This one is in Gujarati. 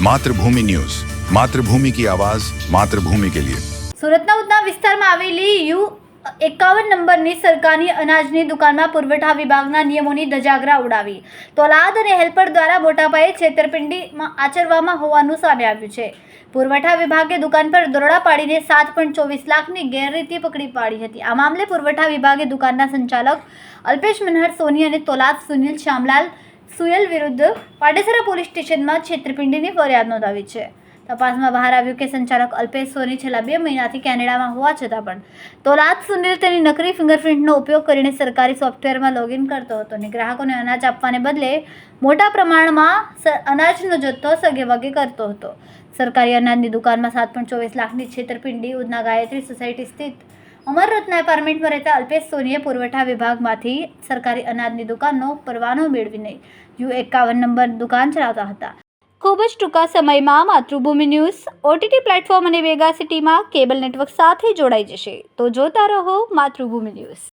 मातृभूमि न्यूज, मातृभूमि की आवाज, मातृभूमि के लिए। સુરતના ઉધના વિસ્તારમાં આવેલી U51 નંબરની સરકારી અનાજની દુકાનમાં પુરવઠા વિભાગના નિયમોની ધજાગરા ઉડાવી તોલાદ અને હેલ્પર દ્વારા મોટા પાયે છેતરપિંડીમાં આચરવામાં હોવાનું સામે આવ્યું છે। પુરવઠા વિભાગે દુકાન પર દરોડા પાડીને 7.24 લાખની ગેરરીતિ પકડી પાડી હતી। આ મામલે પુરવઠા વિભાગે દુકાનના સંચાલક અલ્પેશ મનહર સોની અને તોલાદ સુનિલ શ્યામલાલ સુયલ વિરુદ્ધ પાડેસરા પોલીસ સ્ટેશનમાં છેતરપિંડીની ફરિયાદ નોંધાવી છે। તપાસમાં બહાર આવ્યું કે સંચાલક અલ્પેશ સોની છેલ્લા 2 મહિનાથી કેનેડામાં હોવા છતાં પણ તોલાદ સુનિલ તેની નકલી ફિંગરપ્રિન્ટનો ઉપયોગ કરીને સરકારી સોફ્ટવેરમાં લોગિન કરતો હતો અને ગ્રાહકોને અનાજ આપવાને બદલે મોટા પ્રમાણમાં અનાજનો જથ્થો સગેવગે કરતો હતો। સરકારી અનાજની દુકાનમાં 7.24 લાખની છેતરપિંડી ઉધના ગાયત્રી સોસાયટી સ્થિત અમર રત્ન એપાર્ટમેન્ટમાં રહેતા અલ્પેશ સોનીએ પુરવઠા વિભાગમાંથી સરકારી અનાજની દુકાનનો પરવાનો મેળવીને U51 નંબર દુકાન ચલાવતા હતા। ખૂબ જ ટૂંકા સમયમાં માતૃભૂમિ ન્યૂઝ OTT પ્લેટફોર્મ અને વેગા સિટીમાં કેબલ નેટવર્ક સાથે જોડાઈ જશે, તો જોતા રહો માતૃભૂમિ ન્યૂઝ।